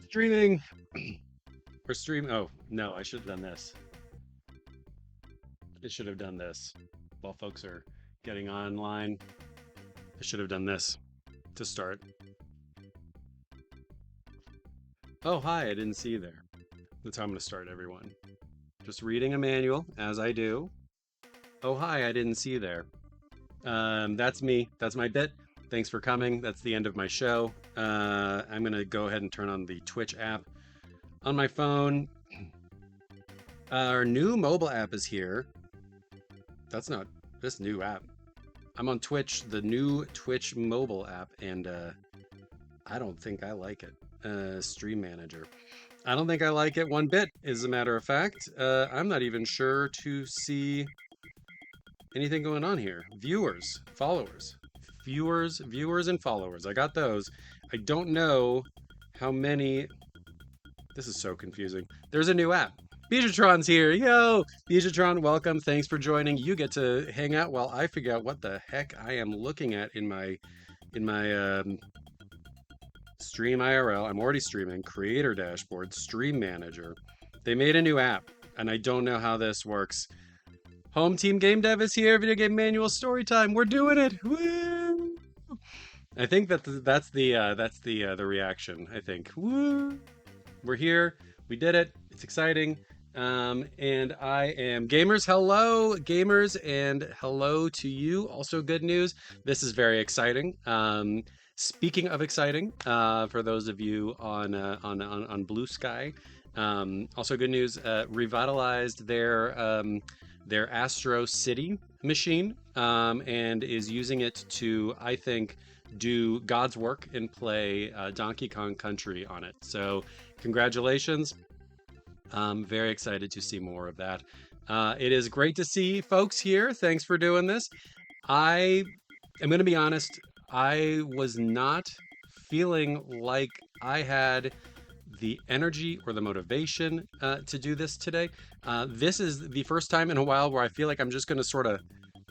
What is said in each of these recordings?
Streaming or stream. Oh, no, I should have done this. I should have done this while folks are getting online. I should have done this to start. Oh, hi, I didn't see you there. That's how I'm going to start, everyone. Just reading a manual as I do. Oh, hi, I didn't see you there. That's me. That's my bit. Thanks for coming. That's the end of my show. I'm going to go ahead and turn on the Twitch app on my phone. Our new mobile app is here. That's not this new app. I'm on Twitch, the new Twitch mobile app, and I don't think I like it. Stream Manager. I don't think I like it one bit, as a matter of fact. I'm not even sure to see anything going on here. Viewers, followers, viewers, and followers. I got those. I don't know how many. This is so confusing. There's a new app. Beatriotron's here. Yo, Beatriotron, welcome. Thanks for joining. You get to hang out while I figure out what the heck I am looking at in my stream IRL. I'm already streaming. Creator dashboard, Stream Manager. They made a new app, and I don't know how this works. Home Team Game Dev is here. Video Game Manual Story Time. We're doing it. Woo! I think that's the reaction. I think. Woo! We're here. We did it. It's exciting. And I am gamers. Hello, gamers, and hello to you. Also, good news. This is very exciting. Speaking of exciting, for those of you on Blue Sky, also good news. Revitalized their Astro City machine, and is using it to, I think, do God's work and play Donkey Kong Country on it. So, congratulations. I'm very excited to see more of that. It is great to see folks here. Thanks for doing this. I am going to be honest, I was not feeling like I had the energy or the motivation to do this today. This is the first time in a while where I feel like I'm just going to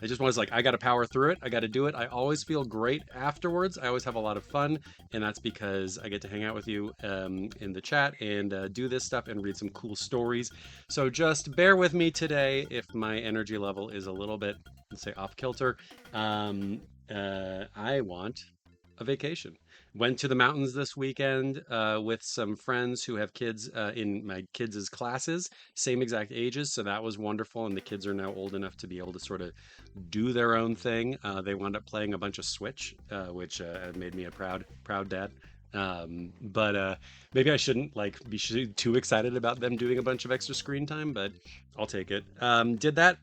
I just was like, I got to power through it. I got to do it. I always feel great afterwards. I always have a lot of fun. And that's because I get to hang out with you in the chat and do this stuff and read some cool stories. So just bear with me today if my energy level is a little bit, let's say, off kilter. I want a vacation. Went to the mountains this weekend with some friends who have kids in my kids' classes, same exact ages. So that was wonderful. And the kids are now old enough to be able to sort of do their own thing. They wound up playing a bunch of Switch, which made me a proud dad. But maybe I shouldn't be too excited about them doing a bunch of extra screen time, but I'll take it. Did that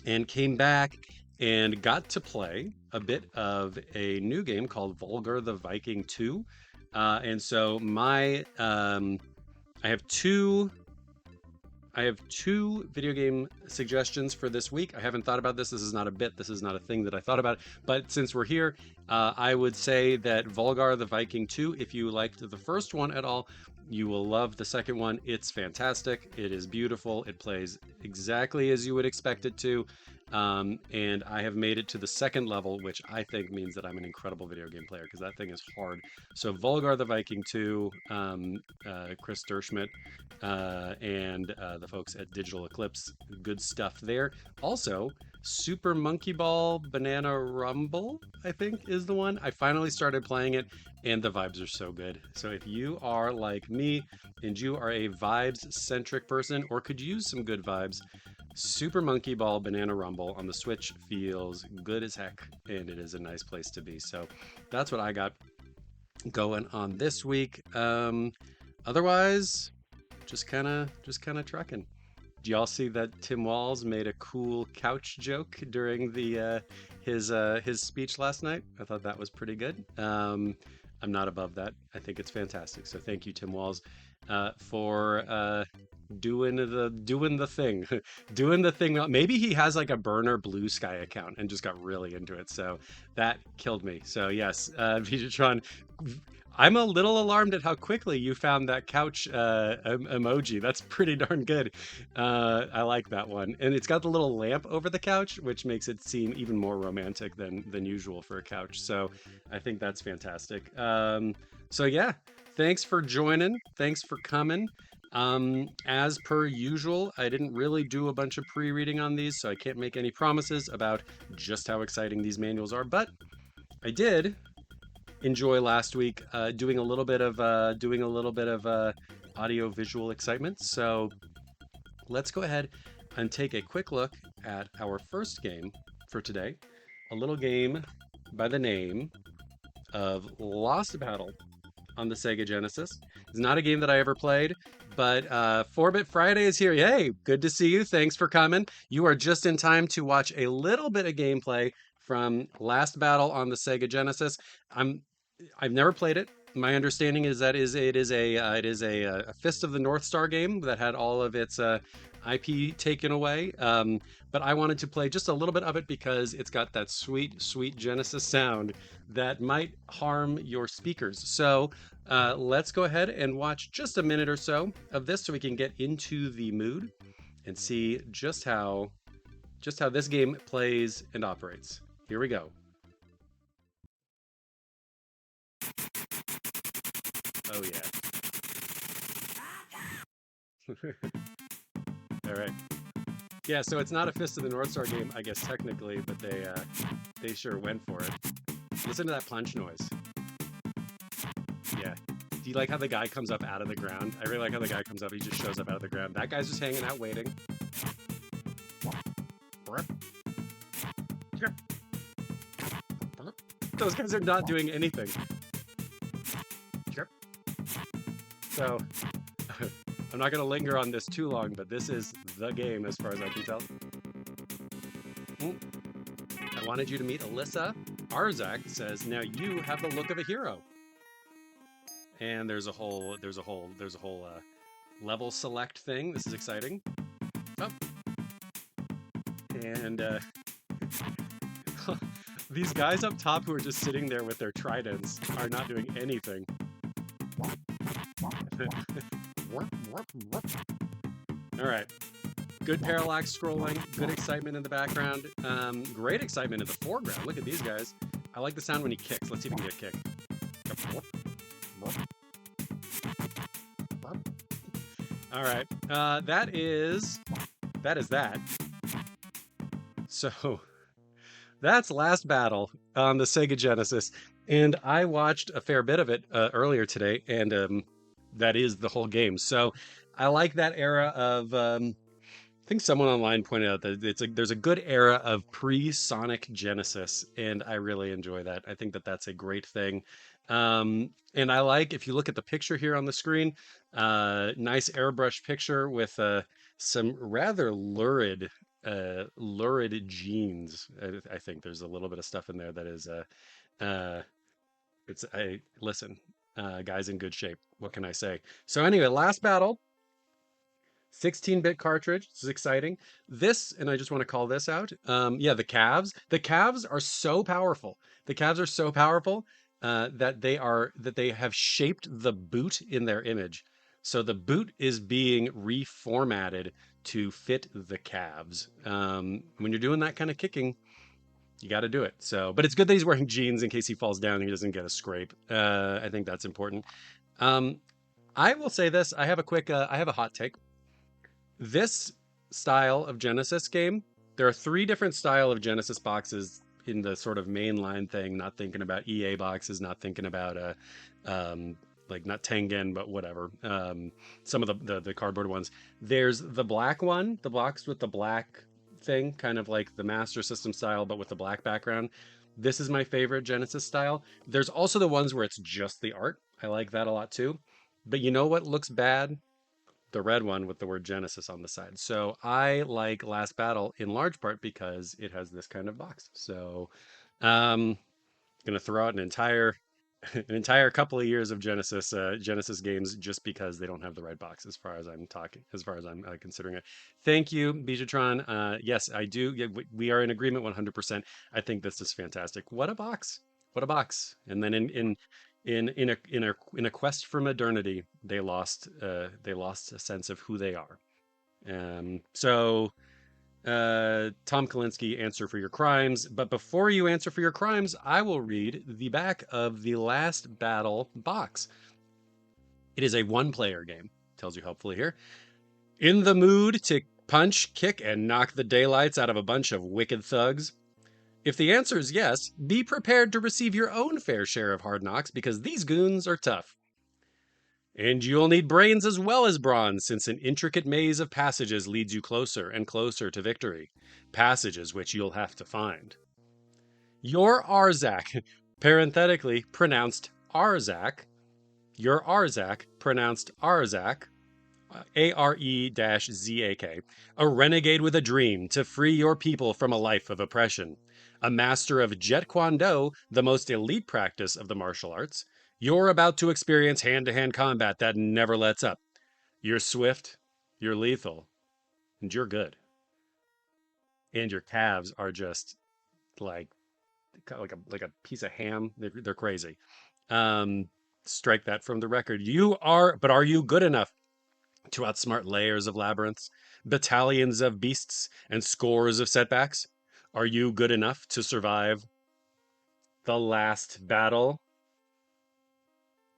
and came back and got to play a bit of a new game called Volgar the Viking 2. And so I have two video game suggestions for this week. I haven't thought about this. This is not a bit. This is not a thing that I thought about. But since we're here, I would say that Volgar the Viking 2, if you liked the first one at all, you will love the second one. It's fantastic. It is beautiful. It plays exactly as you would expect it to. And I have made it to the second level, which I think means that I'm an incredible video game player because that thing is hard. So Volgar the Viking 2, Chris Derschmidt, and the folks at Digital Eclipse, good stuff there. Also, Super Monkey Ball Banana Rumble, I think is the one. I finally started playing it and the vibes are so good. So if you are like me and you are a vibes centric person or could use some good vibes, Super Monkey Ball Banana Rumble on the Switch feels good as heck, and it is a nice place to be. So that's what I got going on this week. Otherwise, just kind of trucking. Do y'all see that Tim Walz made a cool couch joke during his speech last night? I thought that was pretty good. I'm not above that. I think it's fantastic. So thank you, Tim Walz, for doing the thing doing the thing. Maybe he has like a burner Blue Sky account and just got really into it, so that killed me. So yes, Vijatron, I'm a little alarmed at how quickly you found that couch emoji. That's pretty darn good. I like that one, and it's got the little lamp over the couch, which makes it seem even more romantic than usual for a couch. So I think that's fantastic. So yeah, Thanks for joining. Thanks for coming. As per usual, I didn't really do a bunch of pre-reading on these, so I can't make any promises about just how exciting these manuals are, but I did enjoy last week doing a little bit of audio visual excitement. So let's go ahead and take a quick look at our first game for today. A little game by the name of Lost Battle on the Sega Genesis. It's not a game that I ever played, but 4-Bit Friday is here. Hey, good to see you. Thanks for coming. You are just in time to watch a little bit of gameplay from Last Battle on the Sega Genesis. I'm I've never played it. My understanding is that it is a Fist of the North Star game that had all of its IP taken away. But I wanted to play just a little bit of it because it's got that sweet, sweet Genesis sound that might harm your speakers. So let's go ahead and watch just a minute or so of this so we can get into the mood and see just how this game plays and operates. Here we go. Oh yeah. All right. Yeah, so it's not a Fist of the North Star game, I guess technically, but they sure went for it. Listen to that punch noise. Yeah. Do you like how the guy comes up out of the ground? I really like how the guy comes up, he just shows up out of the ground. That guy's just hanging out waiting. Those guys are not doing anything. So I'm not going to linger on this too long, but this is the game as far as I can tell. I wanted you to meet Alyssa. Arzak says, now you have the look of a hero. And there's a whole level select thing. This is exciting. Oh. And these guys up top who are just sitting there with their tridents are not doing anything. All right. Good parallax scrolling, good excitement in the background, great excitement in the foreground. Look at these guys. I like the sound when he kicks. Let's see if we can get kicked. All right. That is that. So that's Last Battle on the Sega Genesis. And I watched a fair bit of it earlier today, and that is the whole game. So I like that era of. I think someone online pointed out that there's a good era of pre-Sonic Genesis, and I really enjoy that. I think that that's a great thing. And I like if you look at the picture here on the screen, nice airbrush picture with some rather lurid jeans. I think there's a little bit of stuff in there that is uh, it's I listen, guys in good shape. What can I say? So anyway, Last Battle. 16-bit cartridge. This is exciting. This, and I just want to call this out. Yeah, the calves. The calves are so powerful. The calves are so powerful that they have shaped the boot in their image. So the boot is being reformatted to fit the calves. When you're doing that kind of kicking, you got to do it. So, but it's good that he's wearing jeans in case he falls down and he doesn't get a scrape. I think that's important. Um, I will say this. I have a hot take. This style of Genesis game, there are three different style of Genesis boxes in the sort of mainline thing, not thinking about EA boxes, not thinking about like not Tengen, but whatever. Some of the cardboard ones. There's the black one, the box with the black thing, kind of like the Master System style, but with the black background. This is my favorite Genesis style. There's also the ones where it's just the art. I like that a lot too. But you know what looks bad? The red one with the word Genesis on the side. So I like Last Battle in large part because it has this kind of box. So gonna throw out an entire an entire couple of years of Genesis games just because they don't have the right box as far as I'm talking, as far as I'm considering it. Thank you, Bijatron. Yes, I do. Yeah, we are in agreement 100%. I think this is fantastic. What a box. What a box. And then in a quest for modernity, they lost a sense of who they are. So Tom Kalinske, answer for your crimes. But before you answer for your crimes, I will read the back of the Last Battle box. It is a one-player game. Tells you helpfully here. In the mood to punch, kick, and knock the daylights out of a bunch of wicked thugs? If the answer is yes, be prepared to receive your own fair share of hard knocks because these goons are tough. And you'll need brains as well as brawn, since an intricate maze of passages leads you closer and closer to victory. Passages which you'll have to find. Your Arzak, parenthetically pronounced Arzak, your Arzak, pronounced Arzak, Arezak, a renegade with a dream to free your people from a life of oppression. A master of Jet Kwan Do, the most elite practice of the martial arts, you're about to experience hand to hand combat that never lets up. You're swift, you're lethal, and you're good. And your calves are just like like a piece of ham. They're crazy. Um, Strike that from the record. But are you good enough to outsmart layers of labyrinths, battalions of beasts, and scores of setbacks? Are you good enough to survive the last battle?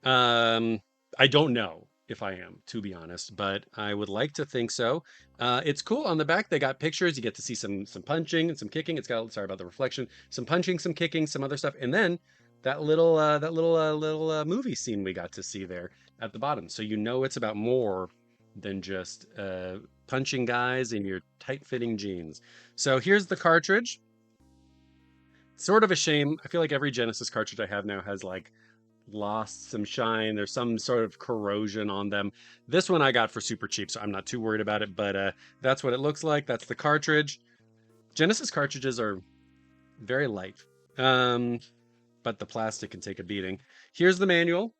Um, I don't know if I am, to be honest, but I would like to think so. It's cool. On the back, they got pictures. You get to see some punching and some kicking. It's got, sorry about the reflection, some punching, some kicking, some other stuff, and then that little movie scene we got to see there at the bottom. So you know it's about more than just punching guys in your tight-fitting jeans. So here's the cartridge. Sort of a shame. I feel like every Genesis cartridge I have now has like lost some shine. There's some sort of corrosion on them. This one I got for super cheap, so I'm not too worried about it, but that's what it looks like. That's the cartridge. Genesis cartridges are very light, um, but the plastic can take a beating. Here's the manual.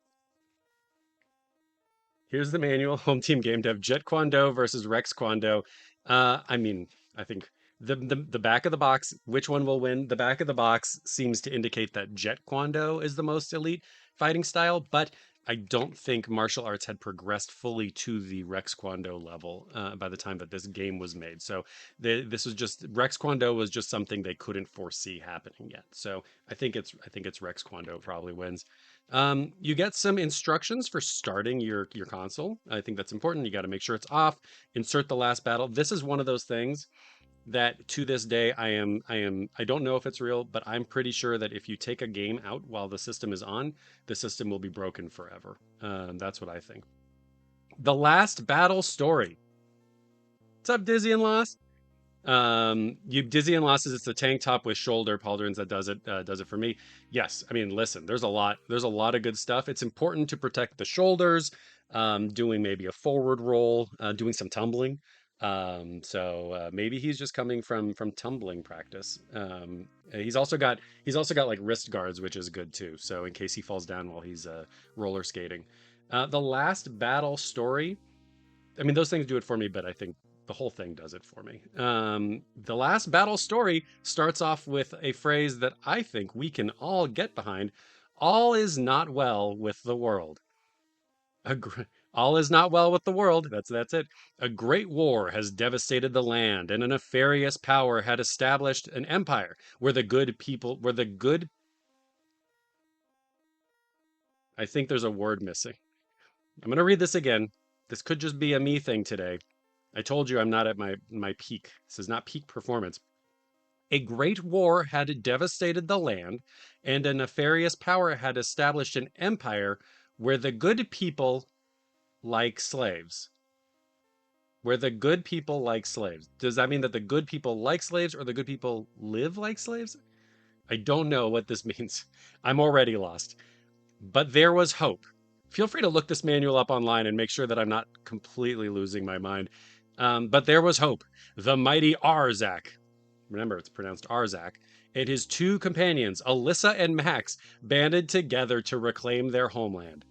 Here's the manual. Home Team Game Dev, Jet Kwan Do versus Rex Kwan Do. I mean, I think the back of the box, which one will win? The back of the box seems to indicate that Jet Kwan Do is the most elite fighting style, but I don't think martial arts had progressed fully to the Rex Kwan Do level by the time that this game was made. So this was just Rex Kwan Do was just something they couldn't foresee happening yet. So I think it's Rex Kwan Do probably wins. You get some instructions for starting your console. I think that's important. You got to make sure it's off. Insert the last battle. This is one of those things that to this day I don't know if it's real, but I'm pretty sure that if you take a game out while the system is on, the system will be broken forever. That's what I think. The last battle story. What's up, Dizzy and Lost? You Dizzy and Losses, it's the tank top with shoulder pauldrons that does it for me. Yes, I mean, listen, there's a lot of good stuff. It's important to protect the shoulders, doing maybe a forward roll, doing some tumbling. So maybe he's just coming from tumbling practice. He's also got like wrist guards, which is good too. So in case he falls down while he's roller skating. The last battle story, I mean, those things do it for me, but I think the whole thing does it for me. The last battle story starts off with a phrase that I think we can all get behind. All is not well with the world. All is not well with the world. That's it. A great war has devastated the land, and a nefarious power had established an empire where the good people, where the good. I think there's a word missing. I'm gonna read this again. This could just be a me thing today. I told you I'm not at my peak. This is not peak performance. A great war had devastated the land, and a nefarious power had established an empire where the good people like slaves. Where the good people like slaves. Does that mean that the good people like slaves or the good people live like slaves? I don't know what this means. I'm already lost. But there was hope. Feel free to look this manual up online and make sure that I'm not completely losing my mind. But there was hope. The mighty Arzak, remember it's pronounced Arzak, and his two companions, Alyssa and Max, banded together to reclaim their homeland.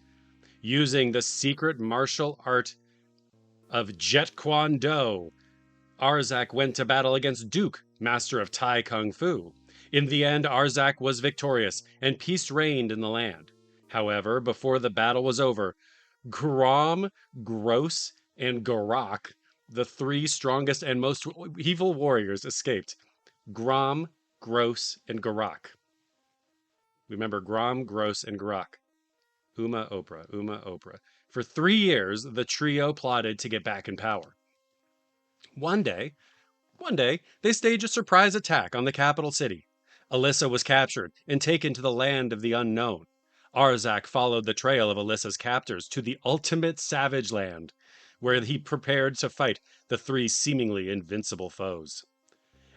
Using the secret martial art of Jet Kwan Do, Arzak went to battle against Duke, master of Thai Kung Fu. In the end, Arzak was victorious, and peace reigned in the land. However, before the battle was over, Grom, Gross, and Garak, the three strongest and most evil warriors, escaped. Grom, Gross, and Garak. Remember Grom, Gross, and Garak. Uma Oprah, Uma Oprah. For 3 years, the trio plotted to get back in power. One day, they stage a surprise attack on the capital city. Alyssa was captured and taken to the land of the unknown. Arzak followed the trail of Alyssa's captors to the ultimate savage land, where he prepared to fight the three seemingly invincible foes.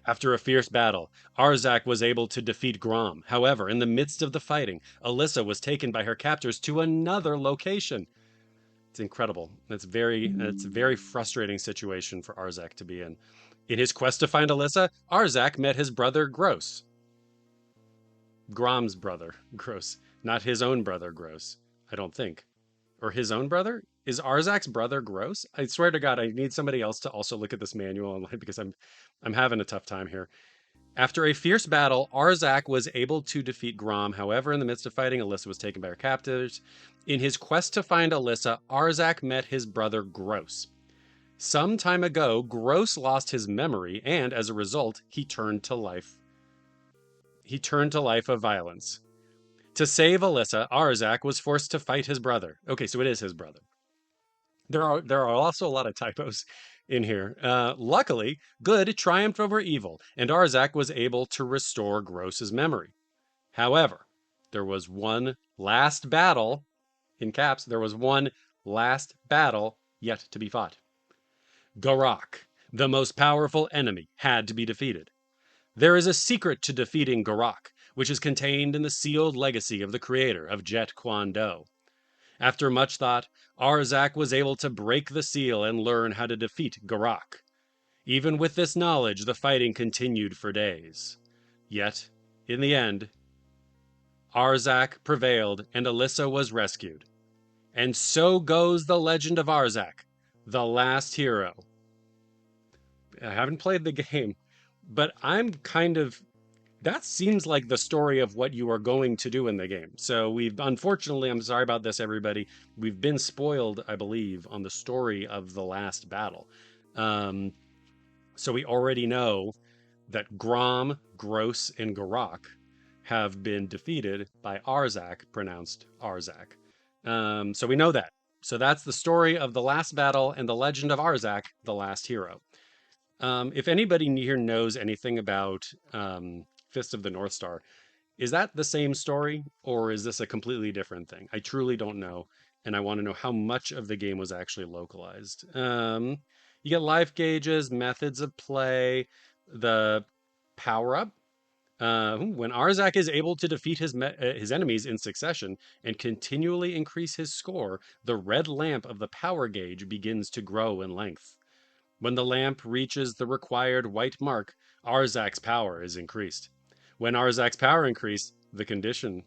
After a fierce battle, Arzak was able to defeat Grom. However, in the midst of the fighting, Alyssa was taken by her captors to another location. It's incredible. It's a very frustrating situation for Arzak to be in. In his quest to find Alyssa, Arzak met his brother Gross. Grom's brother, Gross. Not his own brother, Gross. I don't think. Or his own brother? Is Arzak's brother Gross? I swear to God, I need somebody else to also look at this manual online because I'm having a tough time here. After a fierce battle, Arzak was able to defeat Grom. However, in the midst of fighting, Alyssa was taken by her captors. In his quest to find Alyssa, Arzak met his brother Gross. Some time ago, Gross lost his memory, and as a result, he turned to life. He turned to life of violence. To save Alyssa, Arzak was forced to fight his brother. Okay, so it is his brother. There are also a lot of typos in here. Luckily, good triumphed over evil, and Arzak was able to restore Gross's memory. However, there was one last battle, in caps, there was one last battle yet to be fought. Garak, the most powerful enemy, had to be defeated. There is a secret to defeating Garak, which is contained in the sealed legacy of the creator of Jet Kuan Do. After much thought, Arzak was able to break the seal and learn how to defeat Garak. Even with this knowledge, the fighting continued for days. Yet, in the end, Arzak prevailed and Alyssa was rescued. And so goes the legend of Arzak, the last hero. I haven't played the game, but I'm kind of that seems like the story of what you are going to do in the game. So unfortunately, I'm sorry about this, everybody. We've been spoiled, I believe, on the story of the last battle. Um, so we already know that Grom, Gross, and Garak have been defeated by Arzak, pronounced Arzak. So we know that. So that's the story of the last battle and the legend of Arzak, the last hero. If anybody here knows anything about Fist of the North Star, is that the same story or is this a completely different thing? I truly don't know, and I want to know how much of the game was actually localized. You get life gauges, methods of play, the power up. When Arzak is able to defeat his enemies in succession and continually increase his score, the red lamp of the power gauge begins to grow in length. When the lamp reaches the required white mark, Arzak's power is increased. When Arzak's power increased, the condition,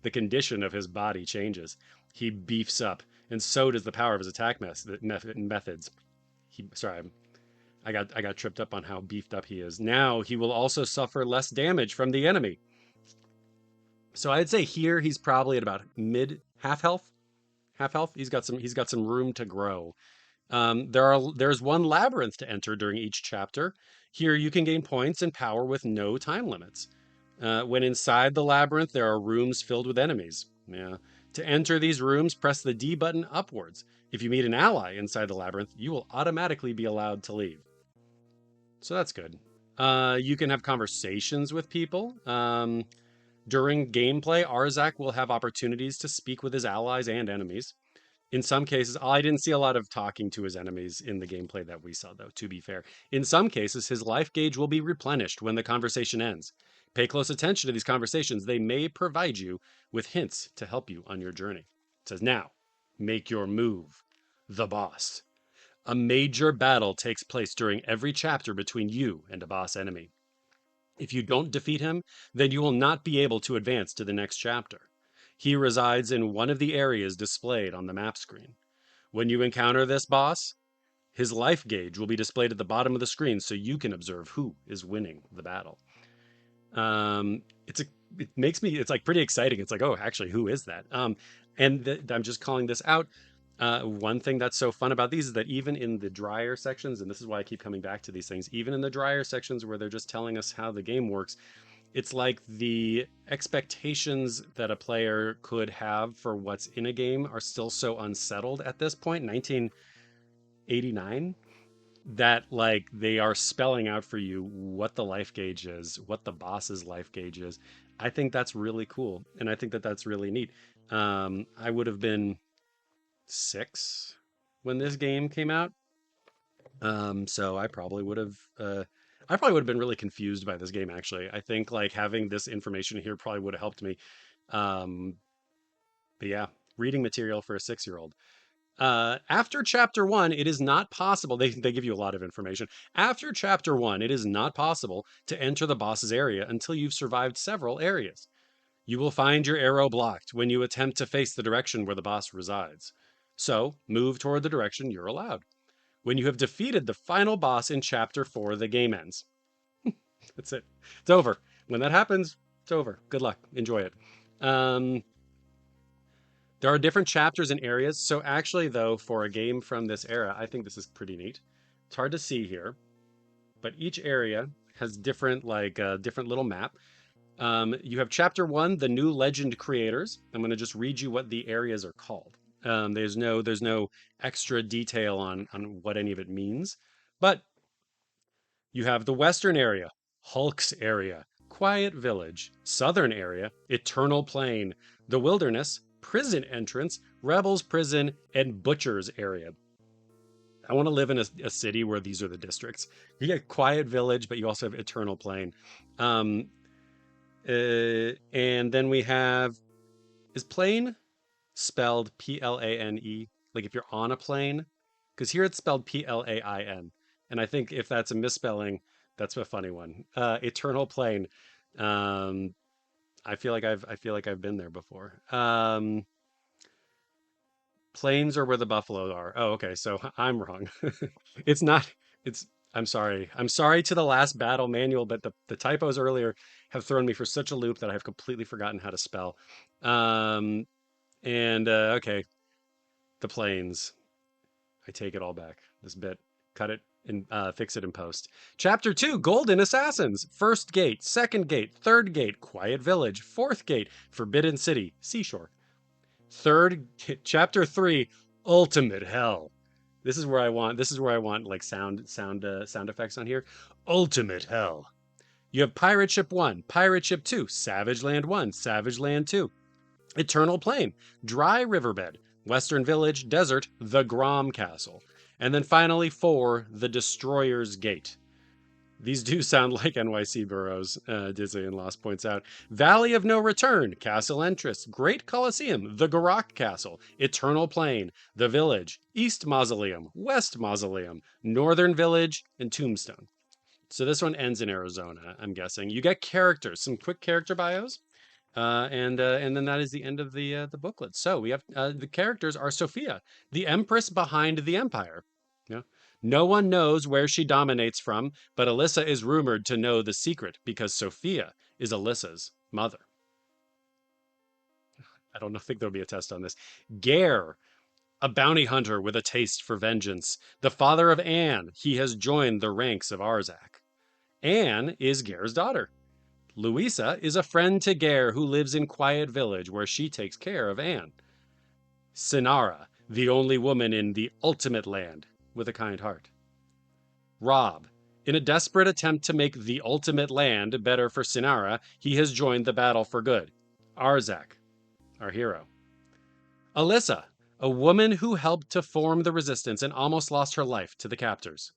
the condition of his body changes. He beefs up, and so does the power of his attack methods. Sorry, I got tripped up on how beefed up he is. Now he will also suffer less damage from the enemy. So I'd say here he's probably at about mid half health. Half health. He's got some room to grow. There's one labyrinth to enter during each chapter. Here you can gain points and power with no time limits. When inside the labyrinth, there are rooms filled with enemies. Yeah. To enter these rooms, press the D button upwards. If you meet an ally inside the labyrinth, you will automatically be allowed to leave. So that's good. You can have conversations with people. During gameplay, Arzak will have opportunities to speak with his allies and enemies. In some cases, I didn't see a lot of talking to his enemies in the gameplay that we saw, though, to be fair. In some cases, his life gauge will be replenished when the conversation ends. Pay close attention to these conversations. They may provide you with hints to help you on your journey. It says, now, make your move. The boss. A major battle takes place during every chapter between you and a boss enemy. If you don't defeat him, then you will not be able to advance to the next chapter. He resides in one of the areas displayed on the map screen. When you encounter this boss, his life gauge will be displayed at the bottom of the screen so you can observe who is winning the battle. It's like pretty exciting. It's like, oh, actually, who is that? I'm just calling this out. One thing that's so fun about these is that even in the drier sections, and this is why I keep coming back to these things, even in the drier sections where they're just telling us how the game works, It's like the expectations that a player could have for what's in a game are still so unsettled at this point, 1989, that like they are spelling out for you what the life gauge is, what the boss's life gauge is. I think that's really cool, and I think that that's really neat. I would have been 6 when this game came out, so I probably would have been really confused by this game. Actually, I think like having this information here probably would have helped me. Um, but yeah, reading material for a 6-year-old. After chapter one, it is not possible. They give you a lot of information. After chapter one, it is not possible to enter the boss's area until you've survived several areas. You will find your arrow blocked when you attempt to face the direction where the boss resides. So move toward the direction you're allowed. When you have defeated the final boss in chapter 4, the game ends. That's it. It's over. When that happens, it's over. Good luck. Enjoy it. Um, there are different chapters and areas. So actually, though, for a game from this era, I think this is pretty neat. It's hard to see here, but each area has different different little map. You have chapter one, the new legend creators. I'm going to just read you what the areas are called. There's no extra detail on what any of it means, but you have the western area, Hulk's area, Quiet Village, southern area, Eternal Plain, the wilderness, prison entrance, Rebels Prison, and Butcher's area. I want to live in a city where these are the districts. You get Quiet Village, but you also have Eternal Plain. Um, and then we have, is plane spelled Plane? Like if you're on a plane? Because here it's spelled Plain. And I think if that's a misspelling, that's a funny one. Eternal Plane. Um, I feel like I've been there before. Plains are where the buffalo are. Oh, okay. So I'm wrong. It's not. It's. I'm sorry. I'm sorry to the last battle manual, but the typos earlier have thrown me for such a loop that I have completely forgotten how to spell. Um, and okay, the plains. I take it all back. This bit, cut it and fix it in post. Chapter 2, Golden Assassins. First gate, second gate, third gate, Quiet Village, fourth gate, Forbidden City, Seashore. Chapter 3, Ultimate Hell. This is where I want like sound effects on here. Ultimate Hell. You have Pirate Ship 1, Pirate Ship 2, Savage Land 1, Savage Land 2, Eternal Plain, Dry Riverbed, Western Village, Desert, the Grom Castle. And then finally 4, the Destroyer's Gate. These do sound like NYC boroughs, Disney and Lost points out. Valley of No Return, Castle Entrance, Great Colosseum, the Garak Castle, Eternal Plain, the Village, East Mausoleum, West Mausoleum, Northern Village, and Tombstone. So this one ends in Arizona, I'm guessing. You get characters, some quick character bios. And then that is the end of the booklet. So we have the characters are Sophia, the Empress behind the Empire. Yeah. No one knows where she dominates from, but Alyssa is rumored to know the secret because Sophia is Alyssa's mother. I don't think there'll be a test on this. Gare, a bounty hunter with a taste for vengeance, the father of Anne. He has joined the ranks of Arzak. Anne is Gare's daughter. Louisa is a friend to Gare who lives in Quiet Village where she takes care of Anne. Sinara, the only woman in the ultimate land with a kind heart. Rob, in a desperate attempt to make the ultimate land better for Sinara, he has joined the battle for good. Arzak, our hero. Alyssa, a woman who helped to form the resistance and almost lost her life to the captors.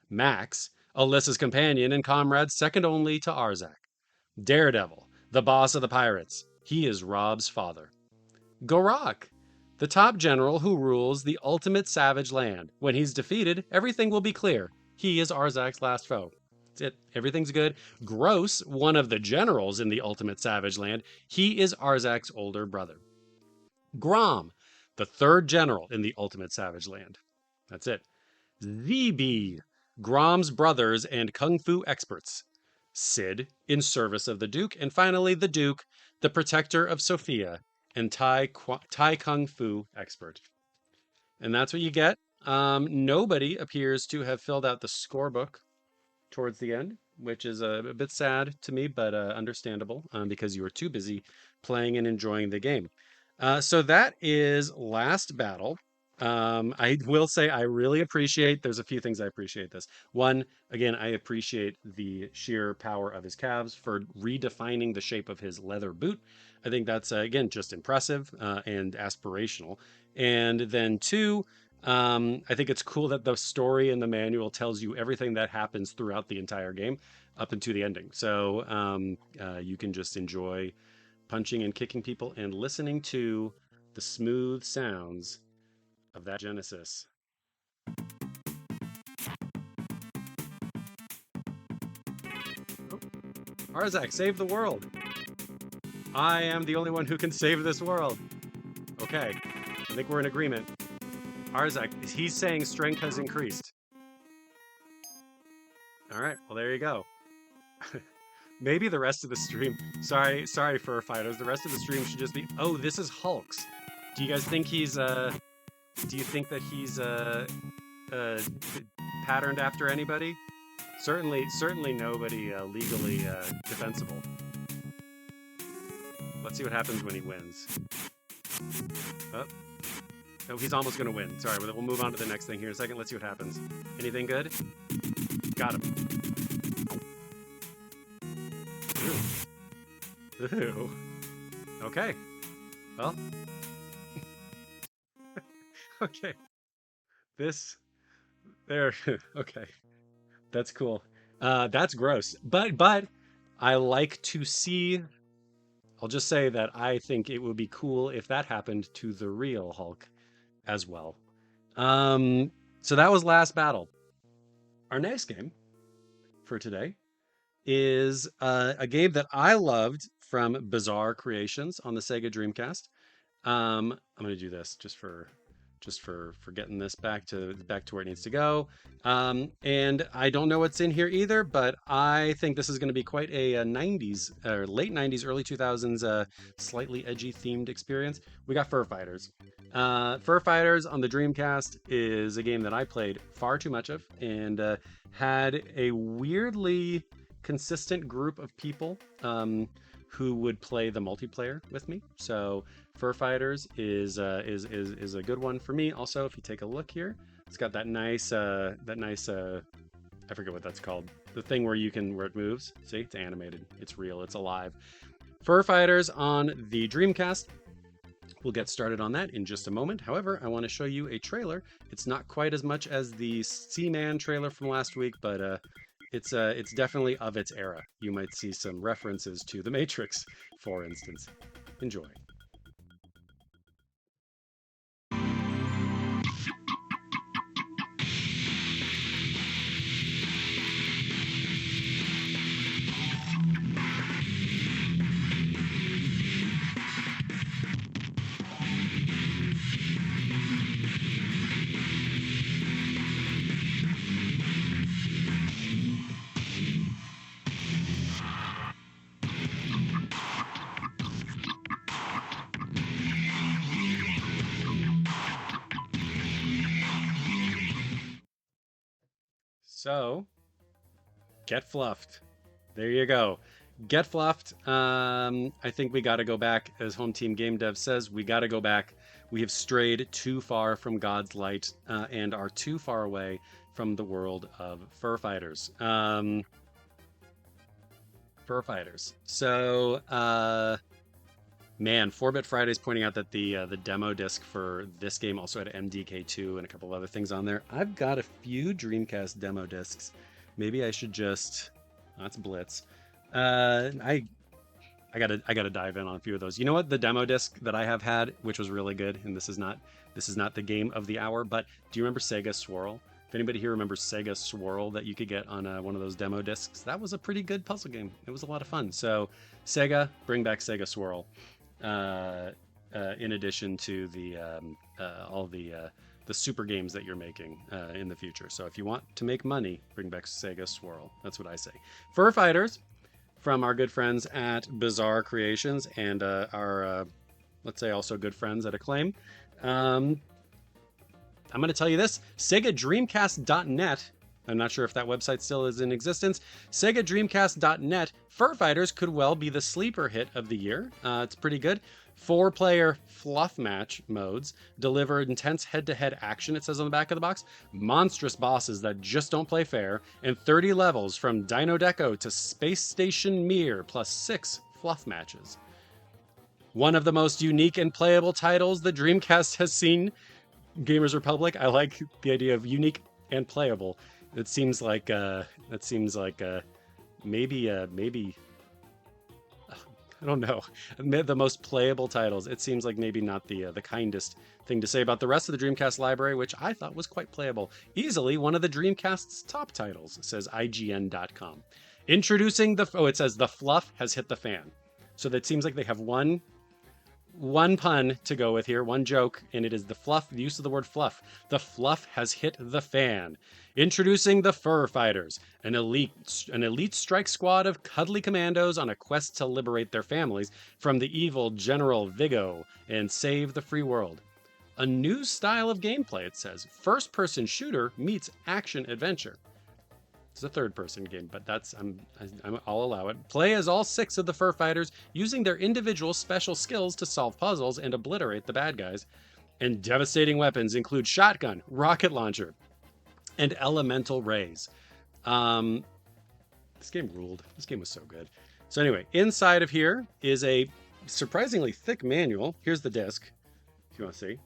Max, Alyssa's companion and comrade second only to Arzak. Daredevil, the boss of the pirates. He is Rob's father. Gorak, the top general who rules the ultimate savage land. When he's defeated, everything will be clear. He is Arzak's last foe. That's it. Everything's good. Gross, one of the generals in the ultimate savage land. He is Arzak's older brother. Grom, the third general in the ultimate savage land. That's it. ZB, Grom's brothers and kung fu experts. Sid, in service of the Duke, and finally the Duke, the protector of Sophia, and Thai kung fu expert. And that's what you get. Nobody appears to have filled out the scorebook towards the end. which is a bit sad to me, but understandable because you were too busy playing and enjoying the game. So that is Last Battle. I will say I really appreciate, there's a few things I appreciate this. One, again, I appreciate the sheer power of his calves for redefining the shape of his leather boot. I think that's, again, just impressive and aspirational. And then two, I think it's cool that the story in the manual tells you everything that happens throughout the entire game up into the ending. So you can just enjoy punching and kicking people and listening to the smooth sounds of that Genesis. Oh, Arzak, save the world. I am the only one who can save this world. Okay, I think we're in agreement. Arzak, he's saying strength has increased. All right, well, there you go. Maybe the rest of the stream, sorry for our fighters, the rest of the stream should just be, oh, this is Hulks. Do you guys think he's, do you think that he's, uh, patterned after anybody? Certainly nobody legally defensible. Let's see what happens when he wins. Oh, oh he's almost going to win. Sorry, we'll move on to the next thing here in a second. Let's see what happens. Anything good? Got him. Ooh. Ooh. Okay. Well. Okay. This. There. Okay. That's cool. That's gross. But I like to see. I'll just say that I think it would be cool if that happened to the real Hulk as well. Um, so that was Last Battle. Our next game for today is a game that I loved from Bizarre Creations on the Sega Dreamcast. I'm gonna do this just for getting this back to where it needs to go. And I don't know what's in here either, but I think this is going to be quite a 90s or late 90s, early 2000s, slightly edgy themed experience. We got Fur Fighters. Fur Fighters on the Dreamcast is a game that I played far too much of and had a weirdly consistent group of people who would play the multiplayer with me. So Fur Fighters is a good one for me. Also, if you take a look here, it's got that nice I forget what that's called. The thing where it moves. See, it's animated. It's real. It's alive. Fur Fighters on the Dreamcast. We'll get started on that in just a moment. However, I want to show you a trailer. It's not quite as much as the Seaman trailer from last week, but it's definitely of its era. You might see some references to The Matrix, for instance. Enjoy. So, get fluffed. There you go. Get fluffed. I think we got to go back, as Home Team Game Dev says. We got to go back. We have strayed too far from God's light and are too far away from the world of Fur Fighters. Fur Fighters. So, man, 4-Bit Friday's pointing out that the demo disc for this game also had MDK2 and a couple of other things on there. I've got a few Dreamcast demo discs. Maybe I should just. That's Blitz. I gotta dive in on a few of those. You know what? The demo disc that I have had, which was really good, and this is not the game of the hour, but do you remember Sega Swirl? If anybody here remembers Sega Swirl that you could get on one of those demo discs, that was a pretty good puzzle game. It was a lot of fun. So Sega, bring back Sega Swirl. In addition to all the super games that you're making in the future. So if you want to make money, bring back Sega Swirl. That's what I say. Fur Fighters from our good friends at Bizarre Creations and our, let's say, also good friends at Acclaim. I'm going to tell you this. Sega Dreamcast.net I'm not sure if that website still is in existence. SegaDreamcast.net. Fur Fighters could well be the sleeper hit of the year. It's pretty good. 4-player fluff match modes deliver intense head to head action, it says on the back of the box, monstrous bosses that just don't play fair, and 30 levels from Dino Deco to Space Station Mir, plus 6 fluff matches. One of the most unique and playable titles the Dreamcast has seen. Gamers Republic. I like the idea of unique and playable. It seems like maybe I don't know. The most playable titles. It seems like maybe not the kindest thing to say about the rest of the Dreamcast library, which I thought was quite playable. Easily one of the Dreamcast's top titles, says IGN.com. Introducing the it says the fluff has hit the fan. So that seems like they have one pun to go with here, one joke, and it is the fluff, the use of the word fluff. The fluff has hit the fan. Introducing the Fur Fighters, an elite strike squad of cuddly commandos on a quest to liberate their families from the evil General Vigo and save the free world. A new style of gameplay, it says. First-person shooter meets action adventure. It's a third-person game, but I'll allow it. Play as all 6 of the Fur Fighters, using their individual special skills to solve puzzles and obliterate the bad guys. And devastating weapons include shotgun, rocket launcher, and elemental rays. This game ruled. This game was so good. So anyway, inside of here is a surprisingly thick manual. Here's the disc, if you want to see.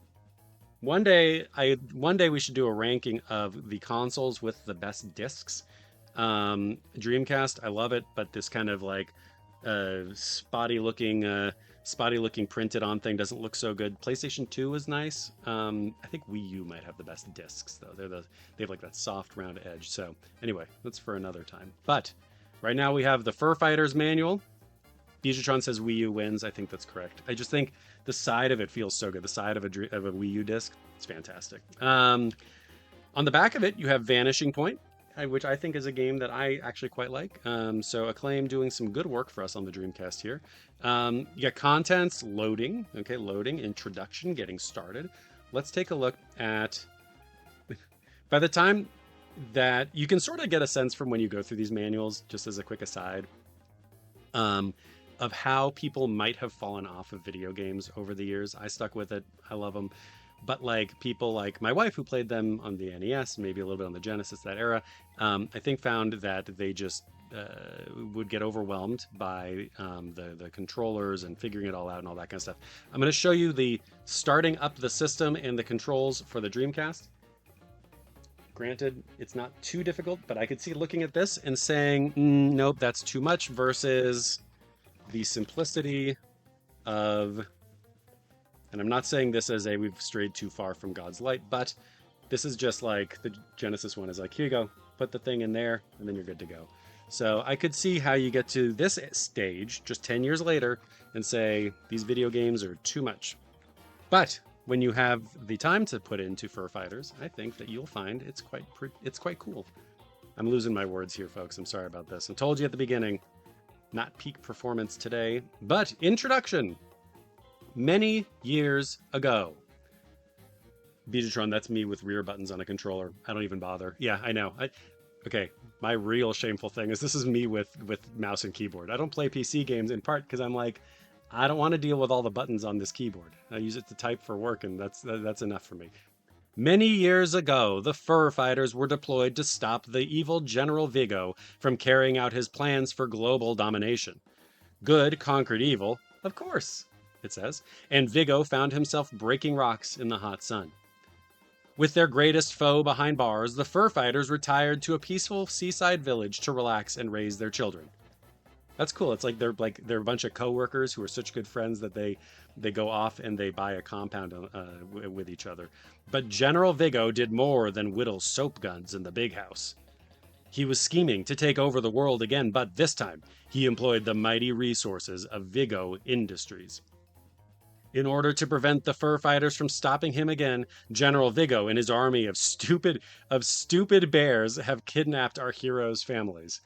One day we should do a ranking of the consoles with the best discs. Dreamcast, I love it, but this kind of like spotty looking printed on thing doesn't look so good. PlayStation 2 is nice. I think Wii U might have the best discs though. They have like that soft round edge. So anyway, that's for another time. But right now we have the Fur Fighters manual. Bijatron says Wii U wins. I think that's correct. I just think the side of it feels so good. The side of a Wii U disc, it's fantastic. On the back of it, you have Vanishing Point, which I think is a game that I actually quite like. So Acclaim doing some good work for us on the Dreamcast here. You got contents, loading, introduction, getting started. Let's take a look at, by the time that you can sort of get a sense from when you go through these manuals, just as a quick aside, of how people might have fallen off of video games over the years. I stuck with it. I love them. But like people like my wife who played them on the NES, maybe a little bit on the Genesis, that era, I think found that they just would get overwhelmed by the controllers and figuring it all out and all that kind of stuff. I'm going to show you the starting up the system and the controls for the Dreamcast. Granted, it's not too difficult, but I could see looking at this and saying, nope, that's too much, versus the simplicity of, and I'm not saying this as a we've strayed too far from God's light, but this is just like the Genesis one is like, here you go, put the thing in there, and then you're good to go. So I could see how you get to this stage just 10 years later and say these video games are too much. But when you have the time to put into Fur Fighters, I think that you'll find it's quite cool. I'm losing my words here, folks. I'm sorry about this. I told you at the beginning, not peak performance today, but introduction. Many years ago. Bijatron, that's me with rear buttons on a controller. I don't even bother. Yeah, I know. Okay, my real shameful thing is this is me with mouse and keyboard. I don't play PC games in part because I'm like, I don't want to deal with all the buttons on this keyboard. I use it to type for work, and that's enough for me. Many years ago, the Fur Fighters were deployed to stop the evil General Vigo from carrying out his plans for global domination. Good conquered evil, of course, it says, and Vigo found himself breaking rocks in the hot sun. With their greatest foe behind bars, the Fur Fighters retired to a peaceful seaside village to relax and raise their children. That's cool. It's like they're a bunch of coworkers who are such good friends that they go off and they buy a compound with each other. But General Vigo did more than whittle soap guns in the big house. He was scheming to take over the world again, but this time he employed the mighty resources of Vigo Industries. In order to prevent the Fur Fighters from stopping him again, General Vigo and his army of stupid bears have kidnapped our heroes' families.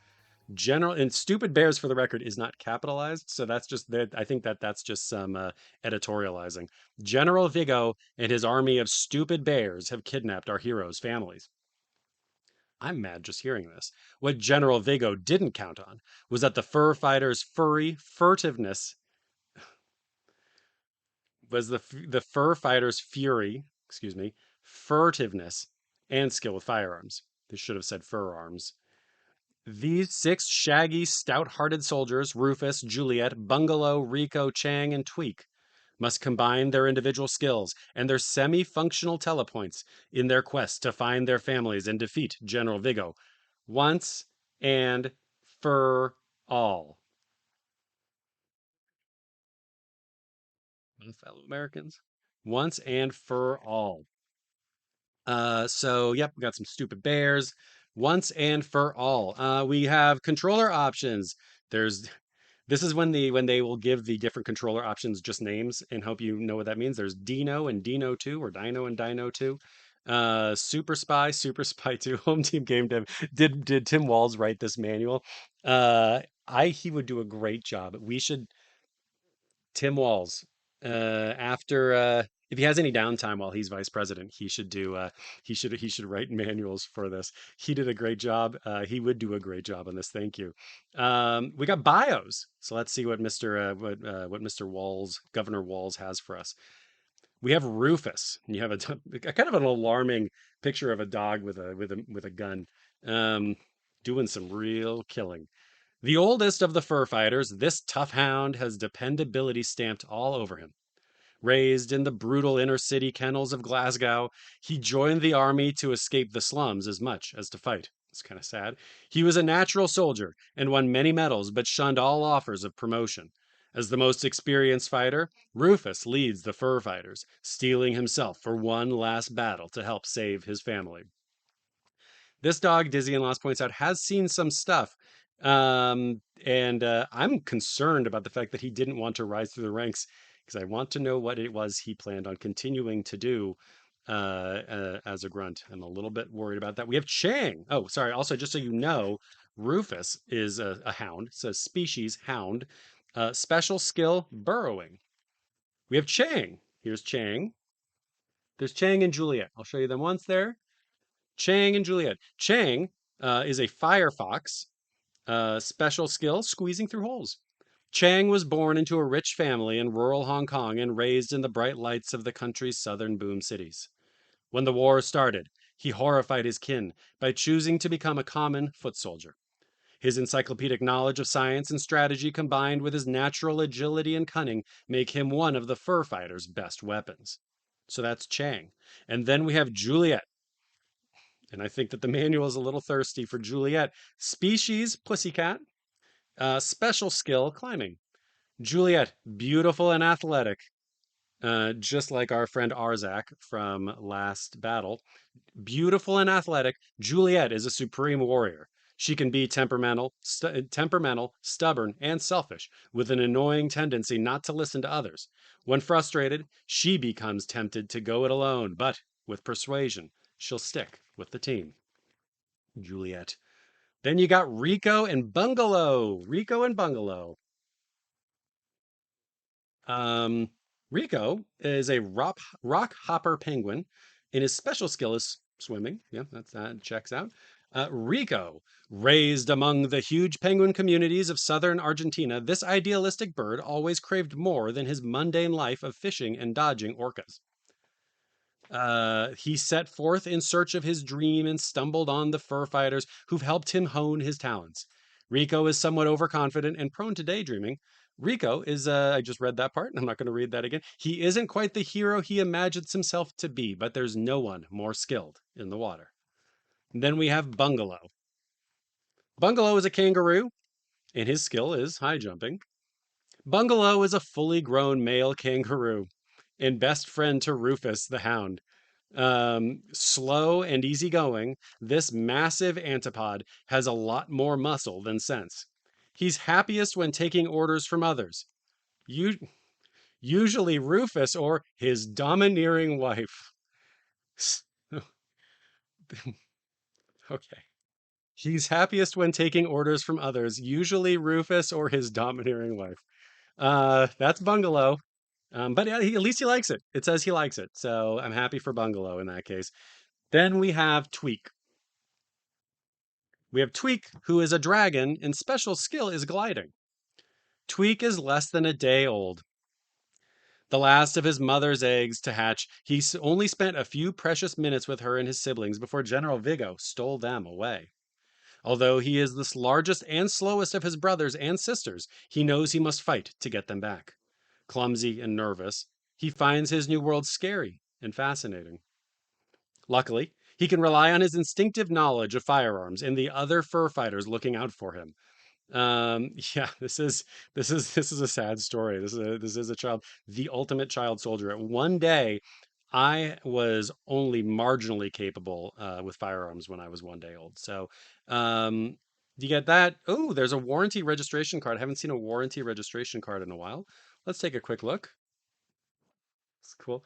Stupid bears, for the record, is not capitalized, so that's just I think that's just some editorializing. General Vigo and his army of stupid bears have kidnapped our heroes' families. I'm mad just hearing this. What General Vigo didn't count on was that the fur fighter's furry furtiveness was the fur fighter's fury, excuse me, furtiveness and skill with firearms. They should have said fur arms. These six shaggy, stout-hearted soldiers, Rufus, Juliet, Bungalow, Rico, Chang, and Tweak, must combine their individual skills and their semi-functional telepoints in their quest to find their families and defeat General Vigo once and for all. My fellow Americans, once and for all. Yep, we got some stupid bears once and for all. We have controller options. There's This is when they will give the different controller options just names and hope you know what that means. There's Dino and Dino 2 or Dino and Dino 2. Super Spy 2, Home Team Game Dev. Did Tim Walls write this manual? I He would do a great job. We should Tim Walls. After If he has any downtime while he's vice president, he should write manuals for this. He did a great job. He would do a great job on this. Thank you. We got bios. So let's see what Mr. Walls, Governor Walls has for us. We have Rufus. You have a kind of an alarming picture of a dog with a gun, um, doing some real killing. The oldest of the fur fighters, this tough hound has dependability stamped all over him. Raised in the brutal inner city kennels of Glasgow, he joined the army to escape the slums as much as to fight. It's kind of sad. He was a natural soldier and won many medals, but shunned all offers of promotion. As the most experienced fighter, Rufus leads the fur fighters, steeling himself for one last battle to help save his family. This dog, Dizzy and Lost points out, has seen some stuff. And I'm concerned about the fact that he didn't want to rise through the ranks because I want to know what it was he planned on continuing to do as a grunt. I'm a little bit worried about that. We have Chang. Oh, sorry. Also, just so you know, Rufus is a hound. It's a species hound. Special skill burrowing. We have Chang. Here's Chang. There's Chang and Juliet. I'll show you them once there. Chang and Juliet. Chang is a firefox. Special skill squeezing through holes. Chang was born into a rich family in rural Hong Kong and raised in the bright lights of the country's southern boom cities. When the war started, he horrified his kin by choosing to become a common foot soldier. His encyclopedic knowledge of science and strategy combined with his natural agility and cunning make him one of the fur fighter's best weapons. So that's Chang. And then we have Juliet. And I think that the manual is a little thirsty for Juliet. Species, pussycat. Special skill, climbing. Juliet, beautiful and athletic, just like our friend Arzak from last battle. Beautiful and athletic, Juliet is a supreme warrior. She can be temperamental, stubborn, and selfish, with an annoying tendency not to listen to others. When frustrated, she becomes tempted to go it alone, but with persuasion, she'll stick with the team. Juliet. Then you got Rico and Bungalow. Rico and Bungalow. Um, Rico is a rock hopper penguin, and his special skill is swimming. Yeah, that checks out. Rico, raised among the huge penguin communities of southern Argentina, this idealistic bird always craved more than his mundane life of fishing and dodging orcas. He set forth in search of his dream and stumbled on the fur fighters who've helped him hone his talents. Rico is somewhat overconfident and prone to daydreaming. Rico is, I just read that part, and I'm not going to read that again. He isn't quite the hero he imagines himself to be, but there's no one more skilled in the water. Then we have Bungalow. Bungalow is a kangaroo, and his skill is high jumping. Bungalow is a fully grown male kangaroo and best friend to Rufus the hound. Slow and easygoing, this massive antipod has a lot more muscle than sense. He's happiest when taking orders from others, usually Rufus or his domineering wife. Okay. He's happiest when taking orders from others, usually Rufus or his domineering wife. That's Bungalow. But yeah, at least he likes it. It says he likes it. So I'm happy for Bungalow in that case. Then we have Tweak. We have Tweak, who is a dragon and special skill is gliding. Tweak is less than a day old. The last of his mother's eggs to hatch, he only spent a few precious minutes with her and his siblings before General Vigo stole them away. Although he is the largest and slowest of his brothers and sisters, he knows he must fight to get them back. Clumsy and nervous, he finds his new world scary and fascinating. Luckily, he can rely on his instinctive knowledge of firearms and the other fur fighters looking out for him. Yeah, this is a sad story. This is a child, the ultimate child soldier. At one day, I was only marginally capable with firearms when I was 1 day old. So, you get that. Oh, there's a warranty registration card. I haven't seen a warranty registration card in a while. Let's take a quick look. It's cool.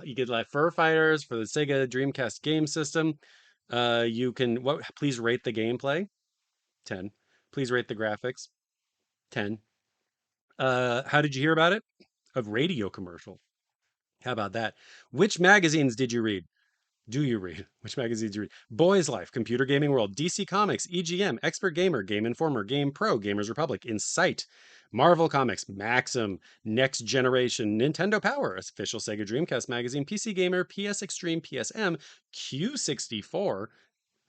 You get like Fur Fighters for the Sega Dreamcast game system. You can what? Please rate the gameplay. 10. Please rate the graphics. 10. How did you hear about it? A radio commercial. How about that? Which magazines did you read? Do you read? Which magazines do you read? Boys Life, Computer Gaming World, DC Comics, EGM, Expert Gamer, Game Informer, Game Pro, Gamers Republic, Insight, Marvel Comics, Maxim, Next Generation, Nintendo Power, Official Sega Dreamcast Magazine, PC Gamer, PS Extreme, PSM, Q64.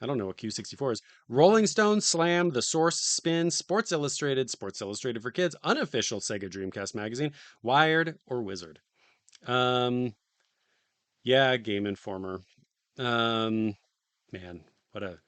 I don't know what Q64 is. Rolling Stone, Slam, The Source, Spin, Sports Illustrated for Kids, Unofficial Sega Dreamcast Magazine, Wired, or Wizard. Um, yeah, Game Informer. Um, Man, what a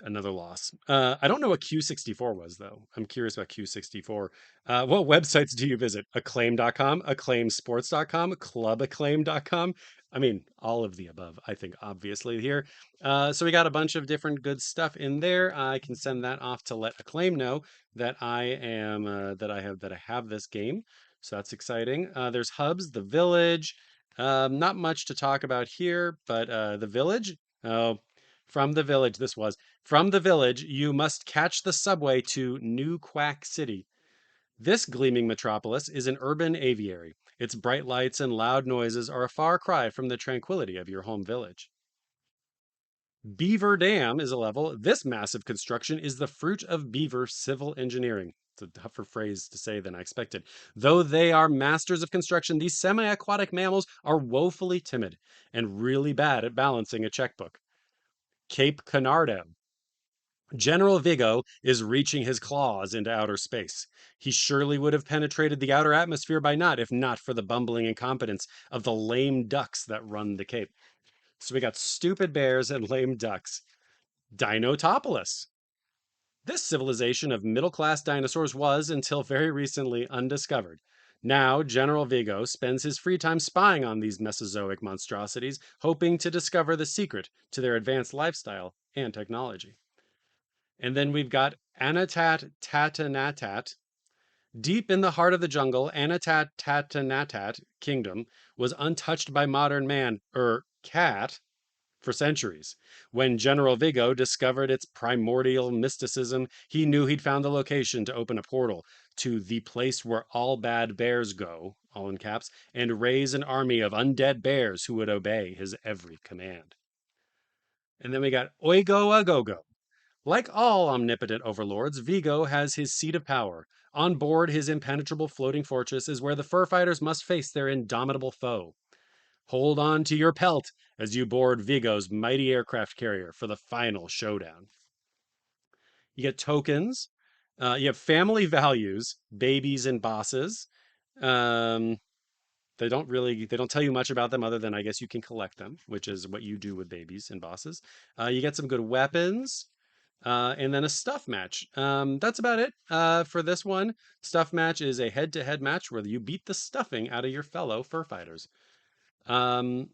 another loss. I don't know what Q64 was though. I'm curious about Q64. What websites do you visit? Acclaim.com, acclaimsports.com, clubacclaim.com. I mean, all of the above, I think, obviously here. So we got a bunch of different good stuff in there. I can send that off to let Acclaim know that I have this game. So that's exciting. There's hubs, the village. Not much to talk about here, but the village. Oh, from the village, this was. From the village, you must catch the subway to New Quack City. This gleaming metropolis is an urban aviary. Its bright lights and loud noises are a far cry from the tranquility of your home village. Beaver Dam is a level. This massive construction is the fruit of Beaver civil engineering. It's a tougher phrase to say than I expected. Though they are masters of construction, these semi aquatic mammals are woefully timid and really bad at balancing a checkbook. Cape Canaveral. General Vigo is reaching his claws into outer space. He surely would have penetrated the outer atmosphere by now, if not for the bumbling incompetence of the lame ducks that run the cape. So we got stupid bears and lame ducks. Dinotopolis. This civilization of middle class dinosaurs was, until very recently, undiscovered. Now, General Vigo spends his free time spying on these Mesozoic monstrosities, hoping to discover the secret to their advanced lifestyle and technology. And then we've got Anatat Tatanatat. Deep in the heart of the jungle, Anatat Tatanatat Kingdom was untouched by modern man, cat, for centuries. When General Vigo discovered its primordial mysticism, he knew he'd found the location to open a portal to the place where all bad bears go, all in caps, and raise an army of undead bears who would obey his every command. And then we got Oigo Agogo. Like all omnipotent overlords, Vigo has his seat of power. On board his impenetrable floating fortress is where the fur fighters must face their indomitable foe. Hold on to your pelt as you board Vigo's mighty aircraft carrier for the final showdown. You get tokens. You have family values, babies and bosses. Um, they don't tell you much about them other than I guess you can collect them, which is what you do with babies and bosses. You get some good weapons. And then a stuff match. That's about it for this one. Stuff match is a head-to-head match where you beat the stuffing out of your fellow fur fighters. Um,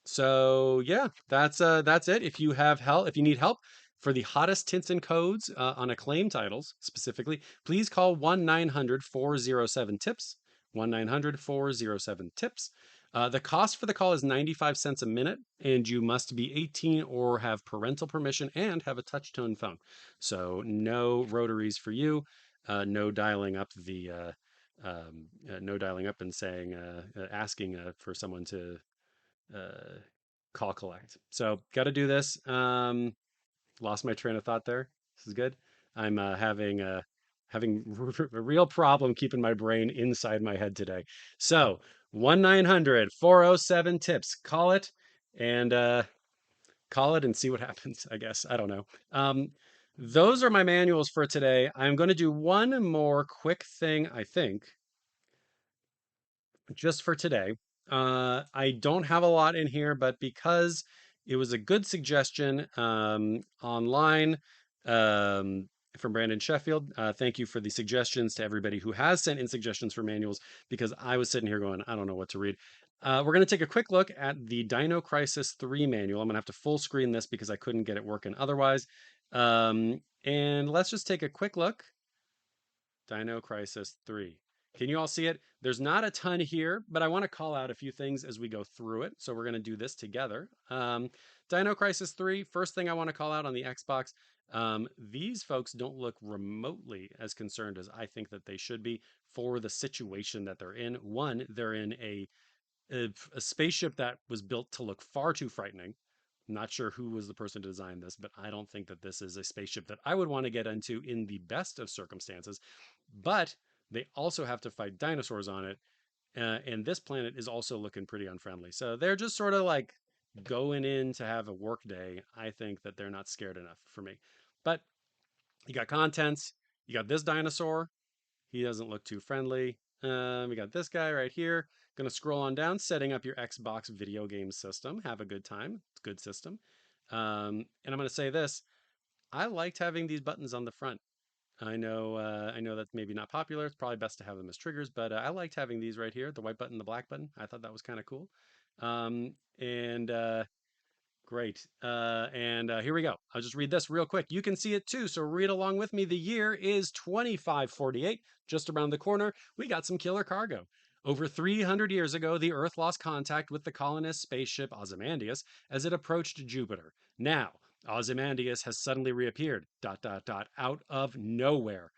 so yeah, that's it. If you have help, if you need help for the hottest tints and codes on Acclaim titles specifically, please call 1-900-407-TIPS. 1-900-407-TIPS. The cost for the call is 95 cents a minute, and you must be 18 or have parental permission and have a touch-tone phone. So no rotaries for you. No dialing up no dialing up and saying, asking for someone to uh, call collect. So got to do this. Lost my train of thought there. This is good. I'm having a real problem keeping my brain inside my head today. So 1-900-407-TIPS. And call it and see what happens, I guess. I don't know. Those are my manuals for today. I'm going to do one more quick thing, I think, just for today. I don't have a lot in here, but because it was a good suggestion online um, from Brandon Sheffield, thank you for the suggestions to everybody who has sent in suggestions for manuals because I was sitting here going, I don't know what to read. We're going to take a quick look at the Dino Crisis 3 manual. I'm going to have to full screen this because I couldn't get it working otherwise. And let's just take a quick look. Dino Crisis 3. Can you all see it? There's not a ton here, but I want to call out a few things as we go through it. So we're going to do this together. Dino Crisis 3, first thing I want to call out on the Xbox. These folks don't look remotely as concerned as I think that they should be for the situation that they're in. One, they're in a spaceship that was built to look far too frightening. I'm not sure who was the person to design this, but I don't think that this is a spaceship that I would want to get into in the best of circumstances. But they also have to fight dinosaurs on it. And this planet is also looking pretty unfriendly. So they're just sort of like going in to have a work day. I think that they're not scared enough for me. But you got contents. You got this dinosaur. He doesn't look too friendly. We got this guy right here. Gonna scroll on down, setting up your Xbox video game system. Have a good time. It's a good system. And I'm gonna say this. I liked having these buttons on the front. I know that's maybe not popular. It's probably best to have them as triggers, but I liked having these right here, the white button, the black button. I thought that was kind of cool. And Great. Here we go. I'll just read this real quick. You can see it too, so read along with me. The year is 2548, just around the corner. We got some killer cargo. Over 300 years ago, the Earth lost contact with the colonist spaceship Ozymandias as it approached Jupiter. Now, Ozymandias has suddenly reappeared, out of nowhere.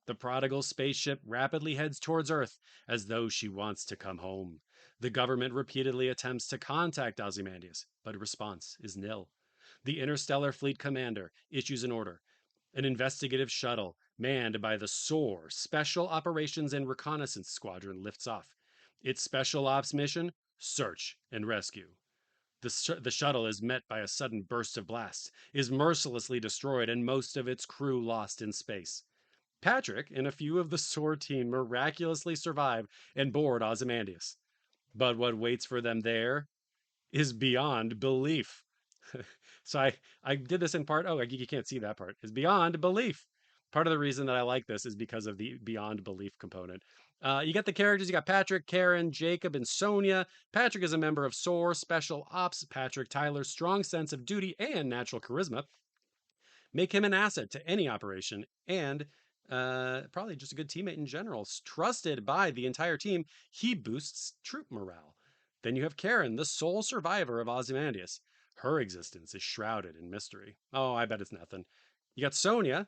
The prodigal spaceship rapidly heads towards Earth as though she wants to come home. The government repeatedly attempts to contact Ozymandias, but response is nil. The Interstellar Fleet Commander issues an order. An investigative shuttle, manned by the SOAR Special Operations and Reconnaissance Squadron, lifts off. Its special ops mission: search and rescue. The shuttle is met by a sudden burst of blast, is mercilessly destroyed, and most of its crew lost in space. Patrick and a few of the SOAR team miraculously survive and board Ozymandias. But what waits for them there is beyond belief. So I did this in part. Oh, you can't see that part. Is beyond belief. Part of the reason that I like this is because of the beyond belief component. You got the characters. You got Patrick, Karen, Jacob, and Sonia. Patrick is a member of SOAR Special Ops. Patrick Tyler's strong sense of duty and natural charisma make him an asset to any operation, and probably just a good teammate in general. Trusted by the entire team, he boosts troop morale. Then you have Karen, the sole survivor of Ozymandias. Her existence is shrouded in mystery. Oh, I bet it's nothing. You got Sonia.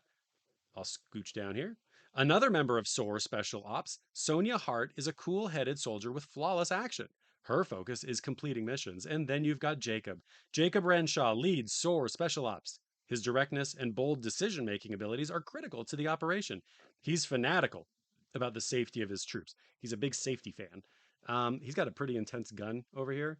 I'll scooch down here. Another member of SOAR Special Ops, Sonia Hart is a cool headed soldier with flawless action. Her focus is completing missions. And then you've got Jacob. Jacob Renshaw leads SOAR Special Ops. His directness and bold decision making abilities are critical to the operation. He's fanatical about the safety of his troops. He's a big safety fan. He's got a pretty intense gun over here.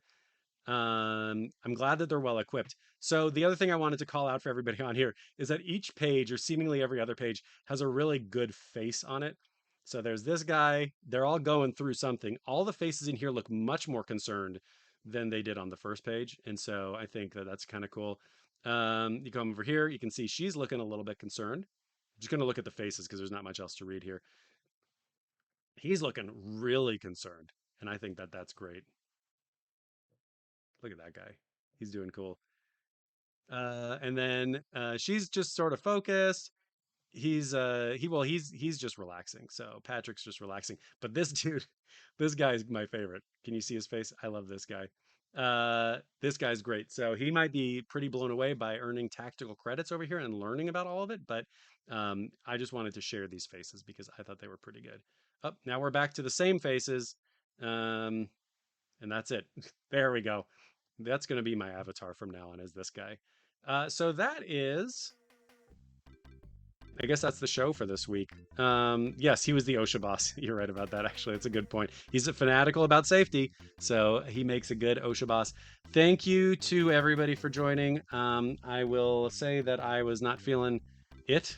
I'm glad that they're well equipped. So the other thing I wanted to call out for everybody on here is that each page, or seemingly every other page, has a really good face on it. So there's this guy. They're all going through something. All the faces in here look much more concerned than they did on the first page, and so I think that that's kind of cool. You come over here, you can see she's looking a little bit concerned. I'm just going to look at the faces because there's not much else to read here. He's looking really concerned, and I think that that's great. Look at that guy. He's doing cool. And then she's just sort of focused. He's just relaxing. So Patrick's just relaxing. But this dude, this guy's my favorite. Can you see his face? I love this guy. This guy's great. So he might be pretty blown away by earning tactical credits over here and learning about all of it. But I just wanted to share these faces because I thought they were pretty good. Oh, now we're back to the same faces. Um, and that's it. There we go. That's going to be my avatar from now on, is this guy. So that is, I guess that's the show for this week. Yes, he was the OSHA boss. You're right about that, actually. It's a good point. He's a fanatical about safety, so he makes a good OSHA boss. Thank you to everybody for joining. I will say that I was not feeling it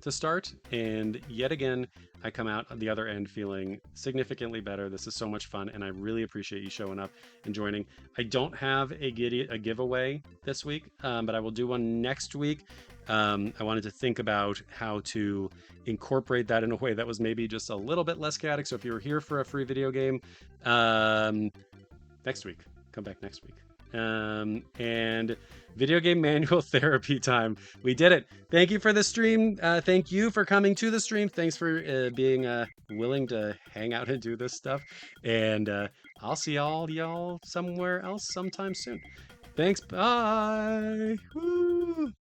to start, and yet again, I come out the other end feeling significantly better. This is so much fun, and I really appreciate you showing up and joining. I don't have a giveaway this week, but I will do one next week. I wanted to think about how to incorporate that in a way that was maybe just a little bit less chaotic. So if you're here for a free video game, um, next week, come back next week. And video game manual therapy time. We did it. Thank you for the stream. Thank you for coming to the stream. Thanks for being willing to hang out and do this stuff. And I'll see y'all somewhere else sometime soon. Thanks. Bye. Woo.